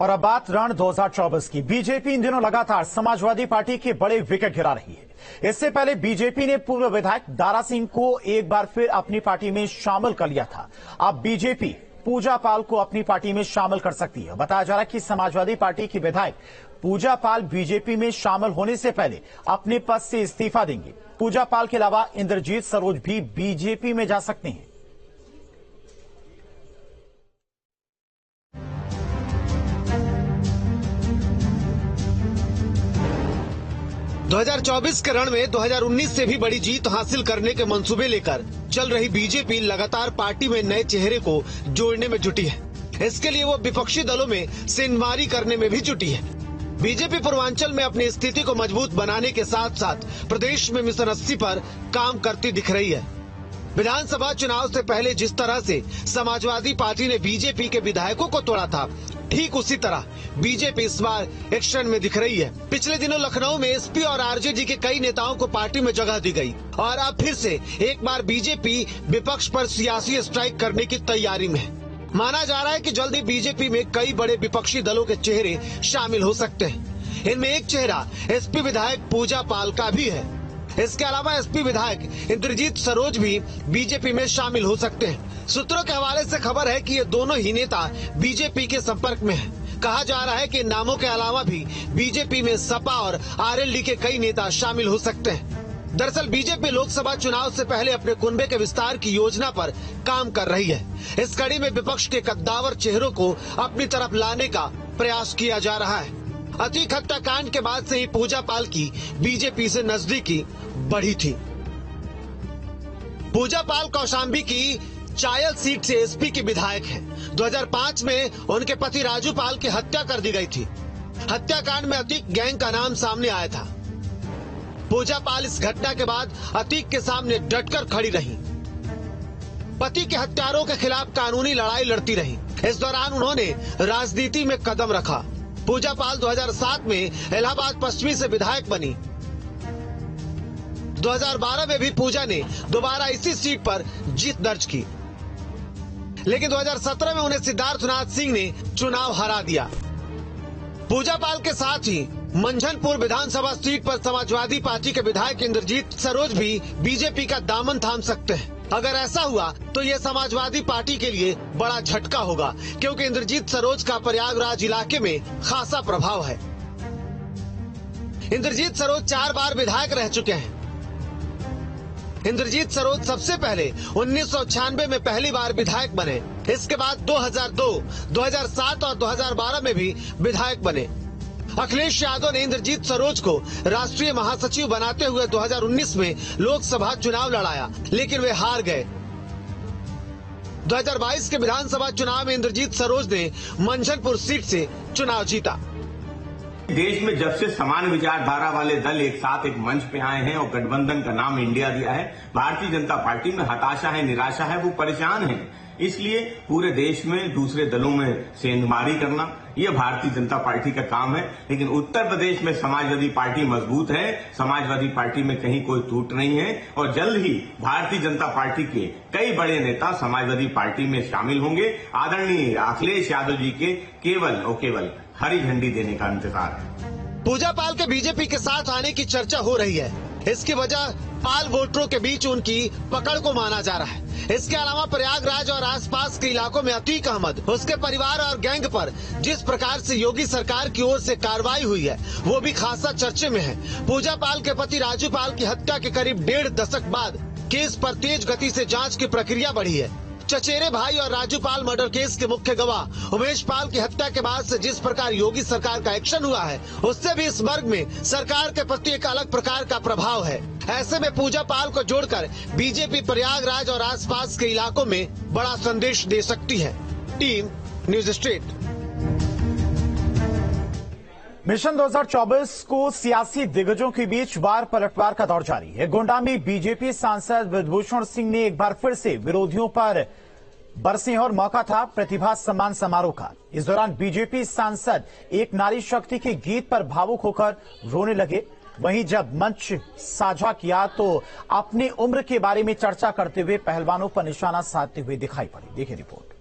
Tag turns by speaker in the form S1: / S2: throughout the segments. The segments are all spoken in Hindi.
S1: और अब बात रण 2024 की। बीजेपी इन दिनों लगातार समाजवादी पार्टी के बड़े विकेट गिरा रही है। इससे पहले बीजेपी ने पूर्व विधायक दारा सिंह को एक बार फिर अपनी पार्टी में शामिल कर लिया था। अब बीजेपी पूजा पाल को अपनी पार्टी में शामिल कर सकती है। बताया जा रहा है कि समाजवादी पार्टी की विधायक पूजा पाल बीजेपी में शामिल होने से पहले अपने पद से इस्तीफा देंगे। पूजा पाल के अलावा इंद्रजीत सरोज भी बीजेपी में जा सकते हैं।
S2: 2024 के रण में 2019 से भी बड़ी जीत हासिल करने के मंसूबे लेकर चल रही बीजेपी लगातार पार्टी में नए चेहरे को जोड़ने में जुटी है। इसके लिए वो विपक्षी दलों में सेंधमारी करने में भी जुटी है। बीजेपी पूर्वांचल में अपनी स्थिति को मजबूत बनाने के साथ साथ प्रदेश में मिशन 80 पर काम करती दिख रही है। विधानसभा चुनाव से पहले जिस तरह से समाजवादी पार्टी ने बीजेपी के विधायकों को तोड़ा था, ठीक उसी तरह बीजेपी इस बार एक्शन में दिख रही है। पिछले दिनों लखनऊ में एसपी और आरजेडी के कई नेताओं को पार्टी में जगह दी गई और अब फिर से एक बार बीजेपी विपक्ष पर सियासी स्ट्राइक करने की तैयारी में है। माना जा रहा है कि जल्दी बीजेपी में कई बड़े विपक्षी दलों के चेहरे शामिल हो सकते हैं। इनमें एक चेहरा एसपी विधायक पूजा पाल का भी है। इसके अलावा एसपी विधायक इंद्रजीत सरोज भी बीजेपी में शामिल हो सकते हैं। सूत्रों के हवाले से खबर है कि ये दोनों ही नेता बीजेपी के संपर्क में हैं। कहा जा रहा है कि नामों के अलावा भी बीजेपी में सपा और आरएलडी के कई नेता शामिल हो सकते हैं। दरअसल बीजेपी लोकसभा चुनाव से पहले अपने कुनबे के विस्तार की योजना पर काम कर रही है। इस कड़ी में विपक्ष के कद्दावर चेहरों को अपनी तरफ लाने का प्रयास किया जा रहा है। अतीक हत्याकांड के बाद से ही पूजा पाल की बीजेपी से नजदीकी बढ़ी थी। पूजा पाल कौशाम्बी की चायल सीट से एसपी की विधायक हैं। 2005 में उनके पति राजू पाल की हत्या कर दी गई थी। हत्याकांड में अतीक गैंग का नाम सामने आया था। पूजा पाल इस घटना के बाद अतीक के सामने डटकर खड़ी रही। पति के हत्यारों के खिलाफ कानूनी लड़ाई लड़ती रही। इस दौरान उन्होंने राजनीति में कदम रखा। पूजा पाल 2007 में इलाहाबाद पश्चिमी से विधायक बनी। 2012 में भी पूजा ने दोबारा इसी सीट पर जीत दर्ज की, लेकिन 2017 में उन्हें सिद्धार्थनाथ सिंह ने चुनाव हरा दिया। पूजा पाल के साथ ही मंझनपुर विधानसभा सीट पर समाजवादी पार्टी के विधायक इंद्रजीत सरोज भी बीजेपी का दामन थाम सकते हैं। अगर ऐसा हुआ तो ये समाजवादी पार्टी के लिए बड़ा झटका होगा, क्योंकि इंद्रजीत सरोज का प्रयागराज इलाके में खासा प्रभाव है। इंद्रजीत सरोज 4 बार विधायक रह चुके हैं। इंद्रजीत सरोज सबसे पहले 1996 में पहली बार विधायक बने। इसके बाद 2002, 2007 और 2012 में भी विधायक बने। अखिलेश यादव ने इंद्रजीत सरोज को राष्ट्रीय महासचिव बनाते हुए 2019 में लोकसभा चुनाव लड़ाया, लेकिन वे हार गए। 2022 के विधानसभा चुनाव में इंद्रजीत सरोज ने मंझनपुर सीट से चुनाव जीता।
S3: देश में जब से समान विचारधारा वाले दल एक साथ एक मंच पे आए हैं और गठबंधन का नाम इंडिया दिया है, भारतीय जनता पार्टी में हताशा है, निराशा है, वो परेशान है। इसलिए पूरे देश में दूसरे दलों में सेंधमारी करना यह भारतीय जनता पार्टी का काम है। लेकिन उत्तर प्रदेश में समाजवादी पार्टी मजबूत है, समाजवादी पार्टी में कहीं कोई टूट नहीं है और जल्द ही भारतीय जनता पार्टी के कई बड़े नेता समाजवादी पार्टी में शामिल होंगे। आदरणीय अखिलेश यादव जी के केवल और केवल हरी झंडी देने का इंतजार है।
S2: पूजा पाल के बीजेपी के साथ आने की चर्चा हो रही है। इसकी वजह पाल वोटरों के बीच उनकी पकड़ को माना जा रहा है। इसके अलावा प्रयागराज और आसपास के इलाकों में अतीक अहमद, उसके परिवार और गैंग पर जिस प्रकार से योगी सरकार की ओर से कार्रवाई हुई है, वो भी खासा चर्चे में है। पूजा पाल के पति राजू पाल की हत्या के करीब 1.5 दशक बाद केस पर तेज गति से जांच की प्रक्रिया बढ़ी है। चचेरे भाई और राजू पाल मर्डर केस के मुख्य गवाह उमेश पाल की हत्या के बाद से जिस प्रकार योगी सरकार का एक्शन हुआ है, उससे भी इस वर्ग में सरकार के प्रति एक अलग प्रकार का प्रभाव है। ऐसे में पूजा पाल को जोड़कर बीजेपी प्रयागराज और आसपास के इलाकों में बड़ा संदेश दे सकती है। Team news street.
S1: मिशन 2024 को सियासी दिग्गजों के बीच वार पलटवार का दौर जारी है। गोंडा में बीजेपी सांसद ब्रजभूषण सिंह ने एक बार फिर से विरोधियों पर बरसे और मौका था प्रतिभा सम्मान समारोह का। इस दौरान बीजेपी सांसद एक नारी शक्ति के गीत पर भावुक होकर रोने लगे। वहीं जब मंच साझा किया तो अपनी उम्र के बारे में चर्चा करते हुए पहलवानों पर निशाना साधते हुए दिखाई पड़े। देखिए रिपोर्ट।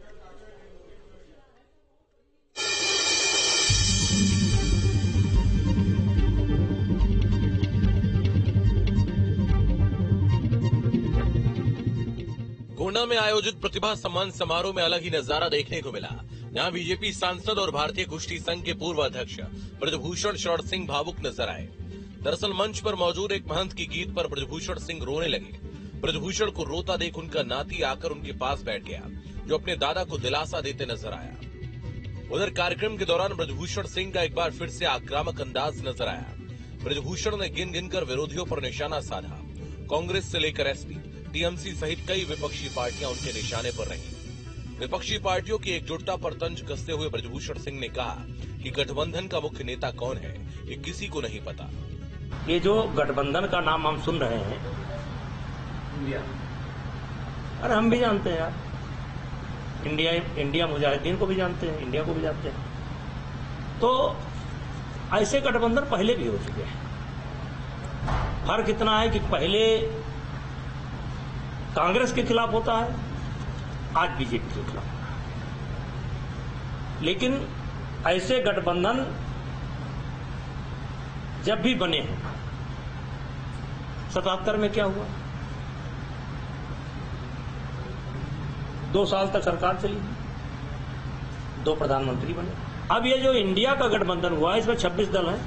S4: पटना में आयोजित प्रतिभा सम्मान समारोह में अलग ही नजारा देखने को मिला। यहाँ बीजेपी सांसद और भारतीय कुश्ती संघ के पूर्व अध्यक्ष ब्रजभूषण शरण सिंह भावुक नजर आए। दरअसल मंच पर मौजूद एक महंत की गीत पर ब्रजभूषण सिंह रोने लगे। ब्रजभूषण को रोता देख उनका नाती आकर उनके पास बैठ गया, जो अपने दादा को दिलासा देते नजर आया। उधर कार्यक्रम के दौरान ब्रजभूषण सिंह का एक बार फिर से आक्रामक अंदाज नजर आया। ब्रजभूषण ने गिन गिनकर विरोधियों पर निशाना साधा। कांग्रेस से लेकर एसपी, टीएमसी सहित कई विपक्षी पार्टियां उनके निशाने पर रहीं। विपक्षी पार्टियों की एकजुटता पर तंज कसते हुए ब्रजभूषण सिंह ने कहा कि गठबंधन का मुख्य नेता कौन है, ये किसी को नहीं पता।
S5: ये जो गठबंधन का नाम हम सुन रहे हैं, अरे हम भी जानते हैं यार, इंडिया मुजाहिदीन को भी जानते हैं, इंडिया को भी जानते हैं। तो ऐसे गठबंधन पहले भी हो चुके हैं। फर्क इतना है कि पहले कांग्रेस के खिलाफ होता है, आज बीजेपी के खिलाफ। लेकिन ऐसे गठबंधन जब भी बने हैं, 77 में क्या हुआ, 2 साल तक सरकार चली, 2 प्रधानमंत्री बने। अब ये जो इंडिया का गठबंधन हुआ है, इसमें 26 दल हैं।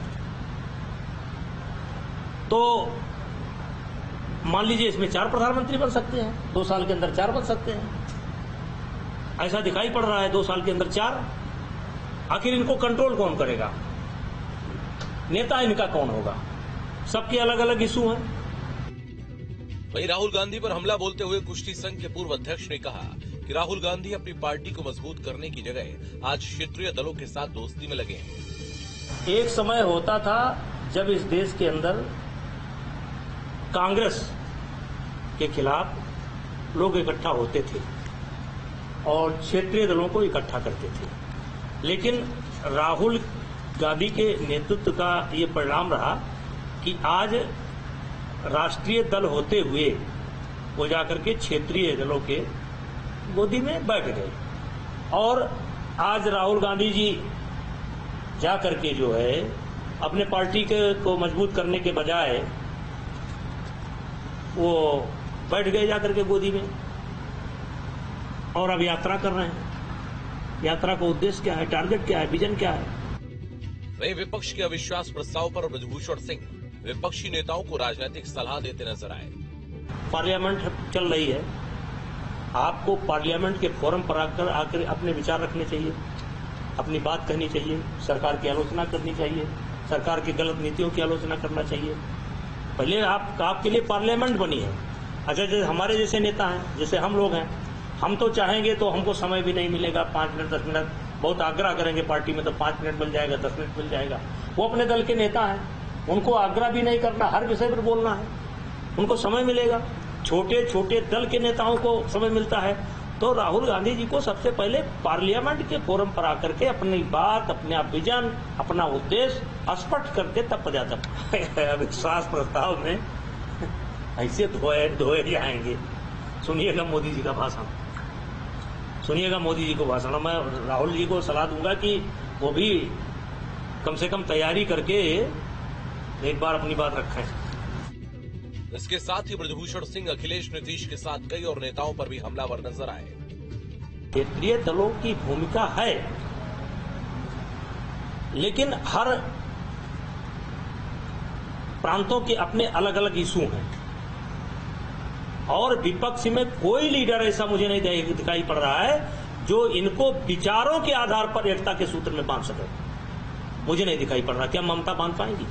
S5: तो मान लीजिए इसमें 4 प्रधानमंत्री बन सकते हैं, 2 साल के अंदर 4 बन सकते हैं। ऐसा दिखाई पड़ रहा है 2 साल के अंदर 4। आखिर इनको कंट्रोल कौन करेगा, नेता इनका कौन होगा? सबके अलग अलग इशू हैं।
S4: वहीं राहुल गांधी पर हमला बोलते हुए कुश्ती संघ के पूर्व अध्यक्ष ने कहा कि राहुल गांधी अपनी पार्टी को मजबूत करने की जगह आज क्षेत्रीय दलों के साथ दोस्ती में लगे हैं।
S5: एक समय होता था जब इस देश के अंदर कांग्रेस के खिलाफ लोग इकट्ठा होते थे और क्षेत्रीय दलों को इकट्ठा करते थे। लेकिन राहुल गांधी के नेतृत्व का ये परिणाम रहा कि आज राष्ट्रीय दल होते हुए वो जाकर के क्षेत्रीय दलों के गोदी में बैठ गए। और आज राहुल गांधी जी जाकर के जो है अपने पार्टी को मजबूत करने के बजाय वो बैठ गए जाकर के गोदी में और अब यात्रा कर रहे हैं। यात्रा का उद्देश्य क्या है, टारगेट क्या है, विजन क्या है?
S4: वहीं विपक्ष के अविश्वास प्रस्ताव पर ब्रजभूषण सिंह विपक्षी नेताओं को राजनीतिक सलाह देते नजर आए।
S5: पार्लियामेंट चल रही है, आपको पार्लियामेंट के फोरम पर आकर अपने विचार रखने चाहिए, अपनी बात कहनी चाहिए, सरकार की आलोचना करनी चाहिए, सरकार की गलत नीतियों की आलोचना करना चाहिए। पहले आपके लिए पार्लियामेंट बनी है। अच्छा, जैसे हमारे जैसे नेता हैं, जैसे हम लोग हैं, हम तो चाहेंगे तो हमको समय भी नहीं मिलेगा, 5 मिनट 10 मिनट, बहुत आग्रह करेंगे पार्टी में तो 5 मिनट मिल जाएगा, 10 मिनट मिल जाएगा। वो अपने दल के नेता हैं, उनको आग्रह भी नहीं करना, हर विषय पर बोलना है, उनको समय मिलेगा। छोटे छोटे दल के नेताओं को समय मिलता है। तो राहुल गांधी जी को सबसे पहले पार्लियामेंट के फोरम पर आकर के अपनी बात, अपना विजन, अपना उद्देश्य स्पष्ट करके तब प्रजातंत्र अविश्वास प्रस्ताव में ऐसे धोए जाएंगे। सुनिएगा मोदी जी का भाषण, सुनिएगा मोदी जी को भाषण। मैं राहुल जी को सलाह दूंगा कि वो भी कम से कम तैयारी करके एक बार अपनी बात रखें।
S4: इसके साथ ही ब्रजभूषण सिंह अखिलेश, नीतीश के साथ कई और नेताओं पर भी हमलावर नजर आए।
S5: क्षेत्रीय दलों की भूमिका है, लेकिन हर प्रांतों के अपने अलग अलग इशू हैं और विपक्ष में कोई लीडर ऐसा मुझे नहीं दिखाई पड़ रहा है जो इनको विचारों के आधार पर एकता के सूत्र में बांध सके। मुझे नहीं दिखाई पड़ रहा। क्या ममता बांध पाएंगी?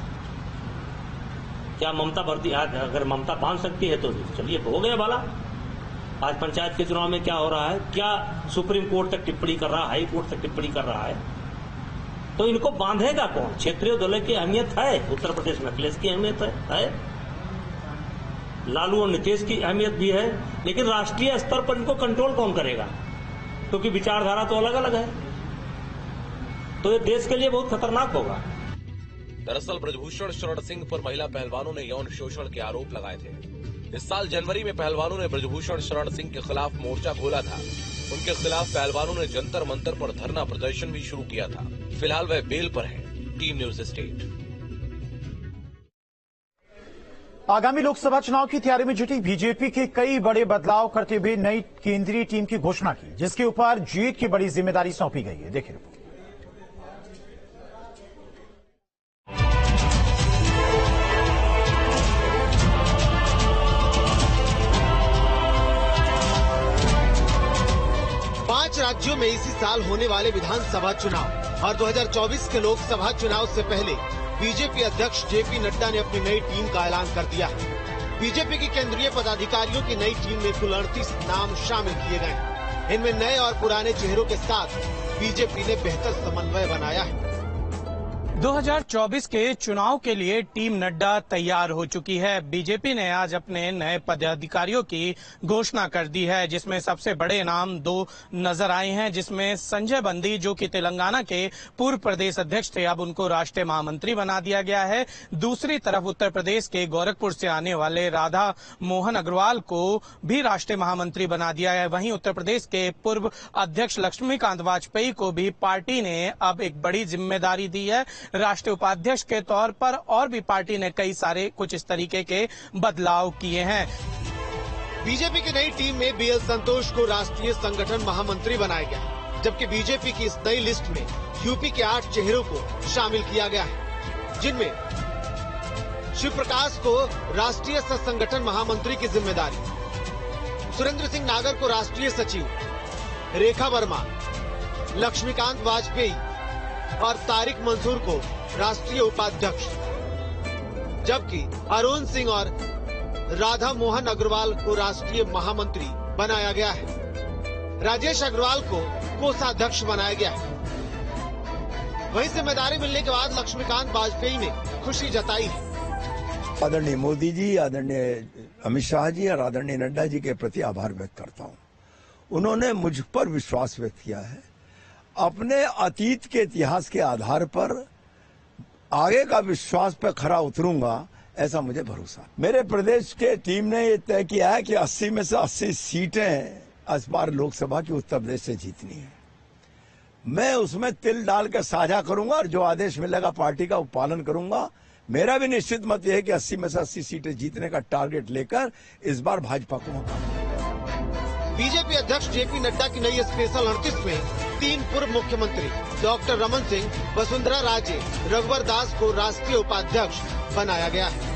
S5: क्या ममता भरती? अगर ममता बांध सकती है तो चलिए, हो गया भला। आज पंचायत के चुनाव में क्या हो रहा है? क्या सुप्रीम कोर्ट तक टिप्पणी कर रहा है, हाई कोर्ट तक टिप्पणी कर रहा है? तो इनको बांधेगा कौन? क्षेत्रीय दलों की अहमियत है, उत्तर प्रदेश में अखिलेश की अहमियत है, लालू और नीतीश की अहमियत भी है, लेकिन राष्ट्रीय स्तर पर इनको कंट्रोल कौन करेगा? क्योंकि विचारधारा तो अलग अलग है। तो ये देश के लिए बहुत खतरनाक होगा।
S4: दरअसल ब्रजभूषण शरण सिंह पर महिला पहलवानों ने यौन शोषण के आरोप लगाए थे। इस साल जनवरी में पहलवानों ने ब्रजभूषण शरण सिंह के खिलाफ मोर्चा खोला था। उनके खिलाफ पहलवानों ने जंतर मंतर पर धरना प्रदर्शन भी शुरू किया था। फिलहाल वह बेल पर है। Team news state.
S1: आगामी लोकसभा चुनाव की तैयारी में जुटी बीजेपी के कई बड़े बदलाव करते हुए नई केंद्रीय टीम की घोषणा की, जिसके ऊपर जीत की बड़ी जिम्मेदारी सौंपी गई है। देखिए रिपोर्ट।
S2: पांच राज्यों में इसी साल होने वाले विधानसभा चुनाव और 2024 के लोकसभा चुनाव से पहले बीजेपी अध्यक्ष जेपी नड्डा ने अपनी नई टीम का ऐलान कर दिया है। बीजेपी की केंद्रीय पदाधिकारियों की नई टीम में कुल 38 नाम शामिल किए गए हैं। इनमें नए और पुराने चेहरों के साथ बीजेपी ने बेहतर समन्वय बनाया है।
S6: 2024 के चुनाव के लिए टीम नड्डा तैयार हो चुकी है। बीजेपी ने आज अपने नए पदाधिकारियों की घोषणा कर दी है, जिसमें सबसे बड़े नाम दो नजर आए हैं, जिसमें संजय बंदी, जो कि तेलंगाना के पूर्व प्रदेश अध्यक्ष थे, अब उनको राष्ट्रीय महामंत्री बना दिया गया है। दूसरी तरफ उत्तर प्रदेश के गोरखपुर से आने वाले राधा मोहन अग्रवाल को भी राष्ट्रीय महामंत्री बना दिया है। वहीं उत्तर प्रदेश के पूर्व अध्यक्ष लक्ष्मीकांत वाजपेयी को भी पार्टी ने अब एक बड़ी जिम्मेदारी दी है राष्ट्रीय उपाध्यक्ष के तौर पर, और भी पार्टी ने कई सारे कुछ इस तरीके के बदलाव किए हैं।
S2: बीजेपी की नई टीम में बीएल संतोष को राष्ट्रीय संगठन महामंत्री बनाया गया है, जबकि बीजेपी की इस नई लिस्ट में यूपी के 8 चेहरों को शामिल किया गया है, जिनमें शिव प्रकाश को राष्ट्रीय सह संगठन महामंत्री की जिम्मेदारी, सुरेंद्र सिंह नागर को राष्ट्रीय सचिव, रेखा वर्मा, लक्ष्मीकांत वाजपेयी और तारिक मंसूर को राष्ट्रीय उपाध्यक्ष, जबकि अरुण सिंह और राधा मोहन अग्रवाल को राष्ट्रीय महामंत्री बनाया गया है। राजेश अग्रवाल को कोषाध्यक्ष बनाया गया है। वहीं जिम्मेदारी मिलने के बाद लक्ष्मीकांत वाजपेयी ने खुशी जताई है।
S7: आदरणीय मोदी जी, आदरणीय अमित शाह जी और आदरणीय नड्डा जी के प्रति आभार व्यक्त करता हूं। उन्होंने मुझ पर विश्वास व्यक्त किया है। अपने अतीत के इतिहास के आधार पर आगे का विश्वास पर खरा उतरूंगा, ऐसा मुझे भरोसा। मेरे प्रदेश के टीम ने ये तय किया है कि 80 में से 80 सीटें इस बार लोकसभा की उत्तर प्रदेश से जीतनी है। मैं उसमें तिल डाल कर साझा करूंगा और जो आदेश मिलेगा पार्टी का वो पालन करूंगा। मेरा भी निश्चित मत यह है कि 80 में से 80 सीटें जीतने का टारगेट लेकर इस बार भाजपा को मौका मिलेगा।
S2: बीजेपी अध्यक्ष जेपी नड्डा की नई स्पेशल 38 में 3 पूर्व मुख्यमंत्री डॉक्टर रमन सिंह, वसुंधरा राजे, रघुवर दास को राष्ट्रीय उपाध्यक्ष बनाया गया है।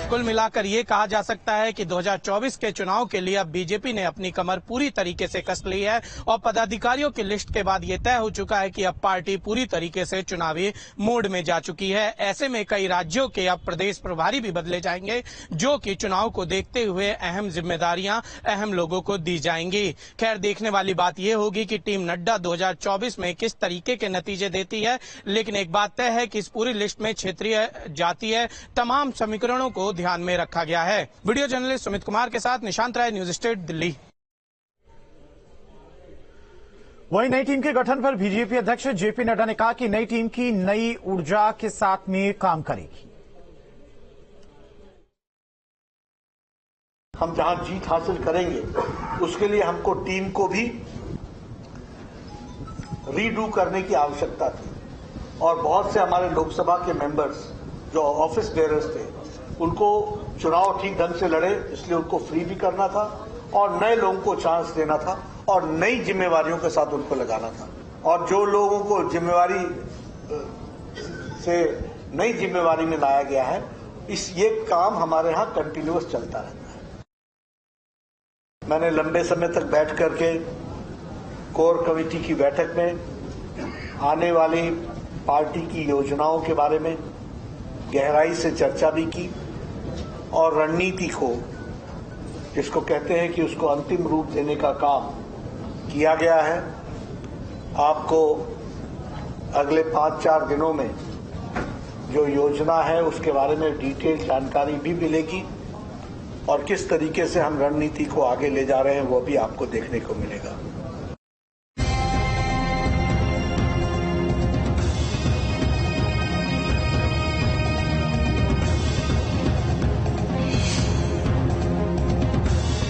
S6: कुल मिलाकर ये कहा जा सकता है कि 2024 के चुनाव के लिए अब बीजेपी ने अपनी कमर पूरी तरीके से कस ली है और पदाधिकारियों की लिस्ट के बाद ये तय हो चुका है कि अब पार्टी पूरी तरीके से चुनावी मोड में जा चुकी है। ऐसे में कई राज्यों के अब प्रदेश प्रभारी भी बदले जाएंगे, जो कि चुनाव को देखते हुए अहम जिम्मेदारियां अहम लोगों को दी जाएंगी। खैर, देखने वाली बात यह होगी कि टीम नड्डा 2024 में किस तरीके के नतीजे देती है, लेकिन एक बात तय है कि इस पूरी लिस्ट में क्षेत्रीय, जातीय तमाम समीकरणों को ध्यान में रखा गया है। वीडियो जर्नलिस्ट सुमित कुमार के साथ निशांत राय, न्यूज स्टेट, दिल्ली।
S1: वहीं नई टीम के गठन पर बीजेपी अध्यक्ष जेपी नड्डा ने कहा कि नई टीम की नई ऊर्जा के साथ में काम करेगी।
S8: हम जहां जीत हासिल करेंगे उसके लिए हमको टीम को भी रीडू करने की आवश्यकता थी और बहुत से हमारे लोकसभा के मेंबर्स जो ऑफिस बेयरर्स थे उनको चुनाव ठीक ढंग से लड़े, इसलिए उनको फ्री भी करना था और नए लोगों को चांस देना था और नई जिम्मेवारियों के साथ उनको लगाना था। और जो लोगों को जिम्मेवारी से नई जिम्मेवारी में लाया गया है, ये काम हमारे यहां कंटिन्यूअस चलता रहता है। मैंने लंबे समय तक बैठ करके कोर कमेटी की बैठक में आने वाली पार्टी की योजनाओं के बारे में गहराई से चर्चा भी की और रणनीति को, जिसको कहते हैं कि उसको अंतिम रूप देने का काम किया गया है। आपको अगले 5-4 दिनों में जो योजना है उसके बारे में डिटेल जानकारी भी मिलेगी और किस तरीके से हम रणनीति को आगे ले जा रहे हैं वो भी आपको देखने को मिलेगा।